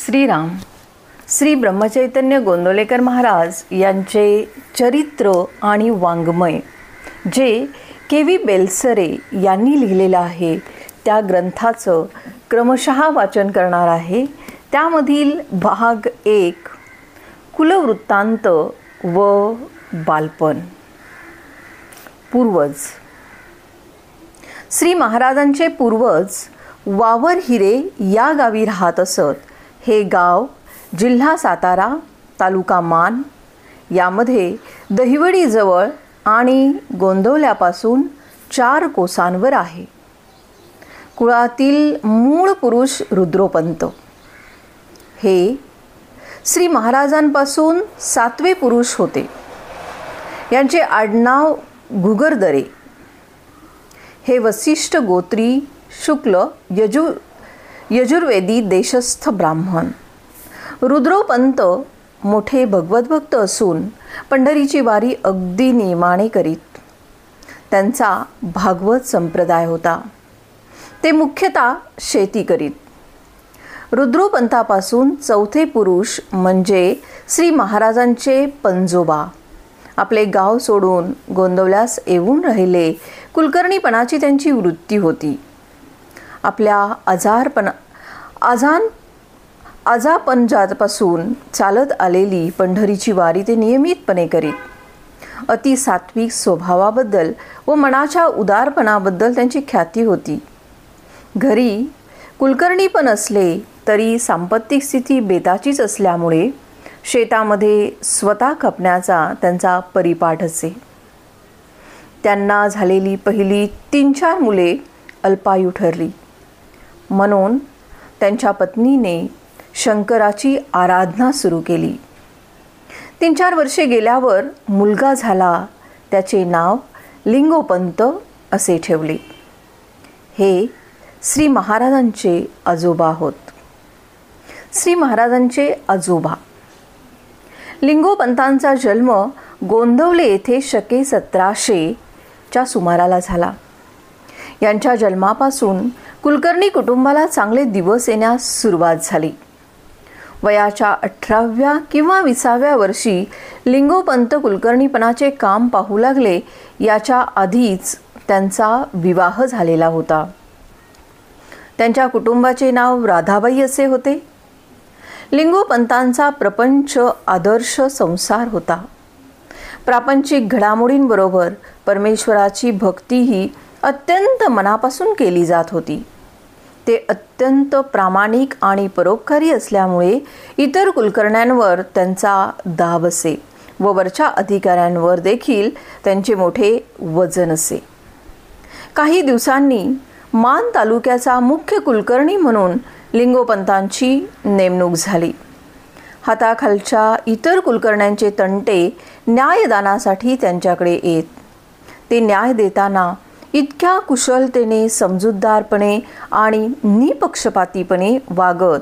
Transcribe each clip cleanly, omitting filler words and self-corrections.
श्रीराम श्री ब्रह्मचैतन्य गोंदवलेकर महाराज यांचे चरित्र आणि वाङ्मय जे के.व्ही. बेलसरे यांनी लिहिलेलं आहे त्या ग्रंथाचं क्रमशः वाचन करणार आहे। त्यामधील भाग 1 कुलवृत्तांत व बालपण। पूर्वज। श्री महाराजांचे पूर्वज वावर हिरे या गावी राहत असत। हे गाव जिल्हा सातारा, तालुका मान यामध्ये दहिवडीजवळ आणि गोंदवल्यापासून 4 कोसांवर आहे। कुळातील मूळ पुरुष रुद्रोपंत हे श्री महाराजांपासून 7वे पुरुष होते। यांचे आडनाव घुगरदरे। हे वसिष्ठ गोत्री शुक्ल यजुर्वेदी देशस्थ ब्राह्मण। रुद्रोपंत मोठे भगवतभक्त असून पंढरीची वारी अगदी नियमाने करीत। त्यांचा भागवत संप्रदाय होता। ते मुख्यतः शेती करीत। रुद्रोपंतापासून 4थे पुरुष म्हणजे श्री महाराजांचे पंजोबा आपले गाव सोडून गोंदवल्यास येऊन राहिले। कुलकर्णीपणाची त्यांची वृत्ती होती। आपल्या आजापणजापासून चालत आलेली पंढरीची वारी ते नियमितपणे करीत। अति सात्विक स्वभावाबद्दल व मनाच्या उदारपणाबद्दल त्यांची ख्याती होती। घरी कुलकर्णीपण असले तरी सांपत्तिक स्थिती बेताचीच असल्यामुळे शेतामध्ये स्वतः खपण्याचा त्यांचा परिपाठ असे। त्यांना झालेली पहिली 3-4 मुले अल्पायू ठरली, म्हणून त्यांच्या पत्नीने शंकराची आराधना सुरू केली। 3-4 वर्षे गेल्यावर मुलगा झाला। त्याचे नाव लिंगोपंत असे ठेवले। हे श्री महाराजांचे आजोबा होत। श्री महाराजांचे आजोबा लिंगोपंतांचा जन्म गोंदवले येथे शके 1700च्या सुमाराला झाला। यांच्या जन्मापासून कुलकर्णी कुटुंबाला चांगले दिवस येण्यास सुरुवात झाली। वयाच्या 18व्या किंवा 20व्या वर्षी लिंगोपंत कुलकर्णीपणाचे काम पाहू लागले। याच्या आधीच त्यांचा विवाह झालेला होता। त्यांच्या कुटुंबाचे नाव राधाबाई असे होते। लिंगोपंतांचा प्रपंच आदर्श संसार होता। प्रापंचिक घडामोडींबरोबर परमेश्वराची भक्तीही अत्यंत मनापासून केली जात होती। ते अत्यंत प्रामाणिक आणि परोपकारी असल्यामुळे इतर कुलकर्ण्यांवर त्यांचा दाब असे व वरच्या अधिकाऱ्यांवर देखील त्यांचे मोठे वजन असे। काही दिवसांनी मान तालुक्याचा मुख्य कुलकर्णी म्हणून लिंगोपंतांची नेमणूक झाली। हाताखालच्या इतर कुलकर्ण्यांचे तंटे न्यायदानासाठी त्यांच्याकडे येत। ते न्याय देताना इतक्या कुशलतेने, समजूतदारपणे आणि निपक्षपातीपणे वागत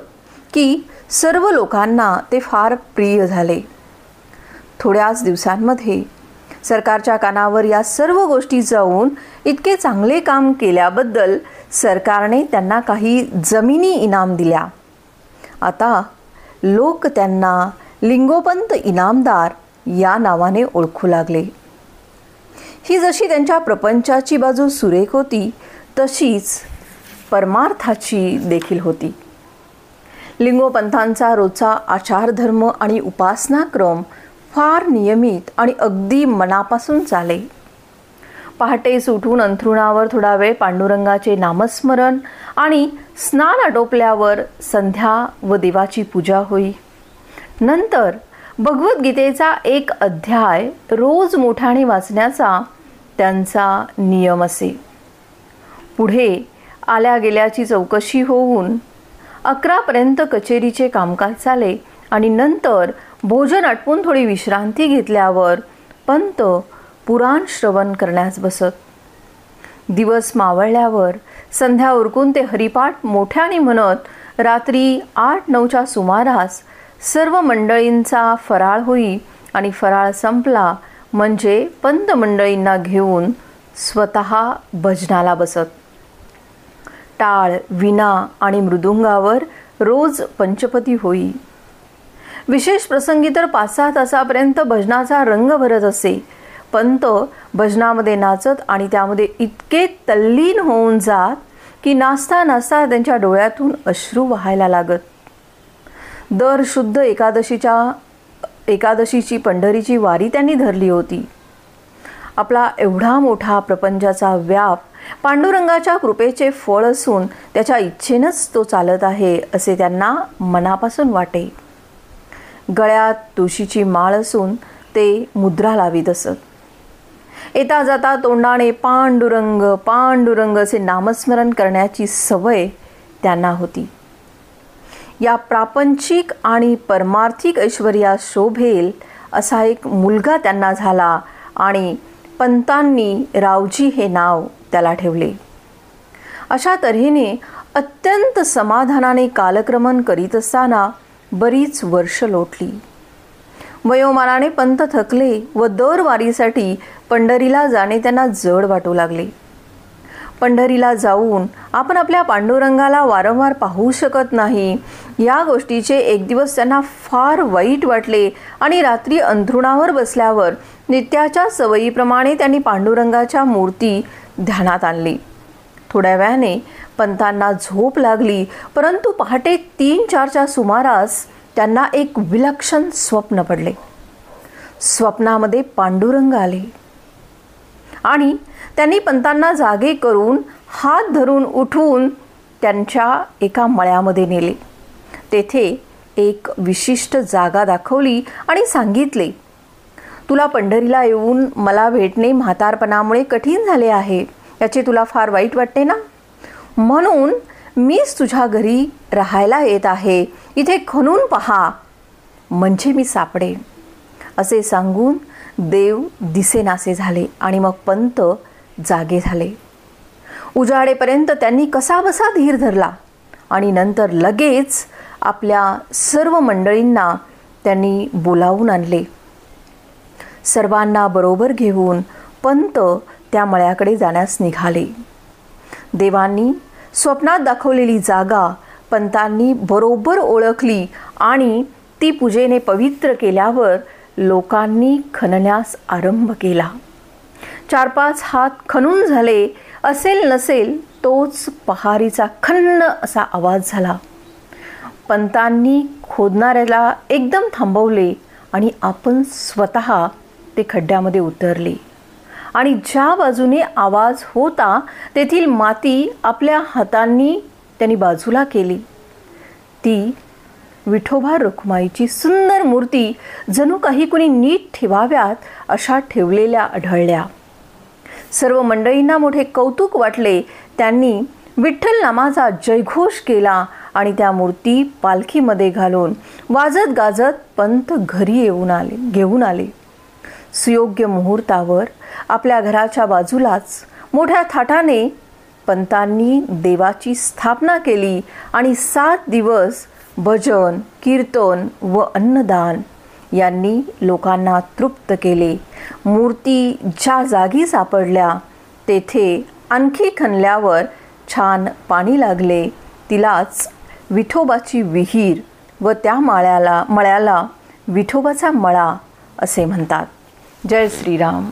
की सर्व लोकांना ते फार प्रिय झाले। थोड्याच दिवसांमध्ये सरकारच्या कानावर या सर्व गोष्टी जाऊन इतके चांगले काम केल्याबद्दल सरकारने त्यांना काही जमिनी इनाम दिल्या। आता लोक त्यांना लिंगोपंत इनामदार या नावाने ओळखू लागले। ही जशी त्यांच्या प्रपंचाची बाजू सुरेख होती, तशीच परमार्थाची देखील होती। लिंगोपंतांचा रोजचा आचारधर्म आणि उपासनाक्रम फार नियमित आणि अगदी मनापासून चाले। पहाटे उठून अंथरुणावर थोडा वेळ पांडुरंगाचे नामस्मरण आणि स्नान आटोपल्यावर संध्या व देवाची पूजा होई। नंतर भगवद्गीतेचा 1 अध्याय रोज मोठ्याने वाचण्याचा त्यांचा नियम असे। पुढे आल्या गेल्याची चौकशी होऊन 11 पर्यंत कचेरीचे कामकाज चाले आणि नंतर भोजन आटपून थोडी विश्रांती घेतल्यावर पंत पुराण श्रवण करण्यास बसत। दिवस मावळल्यावर संध्या उरकून ते हरिपाठ मोठ्याने म्हणत रात्री 8-9च्या सुमारास सर्व मंडळींचा फराळ होई आणि फराळ संपला म्हणजे पंत मंडळींना घेऊन स्वतः भजनाला बसत। टाळ, विणा आणि मृदुंगावर रोज पंचपदी होई. विशेष प्रसंगी तर 5-6 तासापर्यंत भजनाचा रंग भरत असे. पंत भजनामध्ये नाचत आणि त्यामध्ये इतके तल्लीन होऊन जात की नाचता नाचता त्यांच्या डोळ्यातून अश्रू वाहायला लागत. दर शुद्ध एकादशीची पंढरीची वारी त्यांनी धरली होती. आपला एवढा मोठा प्रपंचाचा व्याप पांडुरंगाच्या कृपेचे फळ असून त्याच्या इच्छेनंच तो चालत आहे असे त्यांना मनापासून वाटे. गळ्यात तुळशीची माळ असून ते मुद्रा लावीत असत. येता जाता तोंडाने पांडुरंग पांडुरंग असे नामस्मरण करण्याची सवय त्यांना होती. या प्रापंचिक आणि परमार्थिक ऐश्वर्यात शोभेल असा एक मुलगा त्यांना झाला आणि पंतांनी रावजी हे नाव त्याला ठेवले. अशा तऱ्हेने अत्यंत समाधानाने कालक्रमण करीत असताना बरीच वर्ष लोटली. वयोमानाने पंत थकले व दर वारीसाठी पंढरीला जाणे त्यांना जड वाटू लागले. पंढरीला जाऊन आपण आपल्या पांडुरंगाला वारंवार पाहू शकत नाही या गोष्टीचे एक दिवस त्यांना फार वाईट वाटले आणि रात्री अंथरुणावर बसल्यावर नित्याच्या सवयीप्रमाणे त्यांनी पांडुरंगाच्या मूर्ती ध्यानात आणली. थोड्या वेळाने पंतांना झोप लागली, परंतु पहाटे 3-4च्या सुमारास त्यांना एक विलक्षण स्वप्न पडले. स्वप्नामध्ये पांडुरंग आले आणि त्यांनी पंतांना जागे करून हात धरून उठवून त्यांच्या एका मळ्यामध्ये नेले. तेथे एक विशिष्ट जागा दाखवली आणि सांगितले, तुला पंढरीला येऊन मला भेटणे म्हातारपणामुळे कठीण झाले आहे. याचे तुला फार वाईट वाटते ना, म्हणून मीच तुझ्या घरी राहायला येत आहे. इथे खणून पहा म्हणजे मी सापडेन. असे सांगून देव दिसेनासे झाले आणि मग पंत जागे झाले. उजाडेपर्यंत त्यांनी कसाबसा धीर धरला आणि नंतर लगेच आपल्या सर्व मंडळींना त्यांनी बोलावून आणले. सर्वांना बरोबर घेऊन पंत त्या मळ्याकडे जाण्यास निघाले. देवांनी स्वप्नात दाखवलेली जागा पंतांनी बरोबर ओळखली आणि ती पूजेने पवित्र केल्यावर लोकांनी खणण्यास आरंभ केला. 4-5 हात खणून झाले. असेल नसेल तोच पहारीचा खन्न असा आवाज झाला. पंतांनी खोदणाऱ्याला एकदम थांबवले आणि आपण स्वतः ते खड्ड्यामध्ये उतरले आणि ज्या बाजूने आवाज होता तेथील माती आपल्या हातांनी त्यांनी बाजूला केली. ती विठोबा रखुमाईची सुंदर मूर्ती जणू काही कुणी नीट ठेवाव्यात अशा ठेवलेल्या आढळल्या. सर्व मंडळींना मोठे कौतुक वाटले. त्यांनी विठ्ठल नामाचा जयघोष केला आणि त्या मूर्ती पालखीमध्ये घालून वाजत गाजत पंत घरी घेऊन आले. सुयोग्य मुहूर्तावर आपल्या घराच्या बाजूलाच मोठ्या थाटाने पंतांनी देवाची स्थापना केली आणि 7 दिवस भजन, कीर्तन व अन्नदान यांनी लोकांना तृप्त केले. मूर्ती ज्या जागी सापडल्या तेथे आणखी खणल्यावर छान पाणी लागले. तिलाच विठोबाची विहीर व त्या मळ्याला विठोबाचा मळा असे म्हणतात. जय श्रीराम.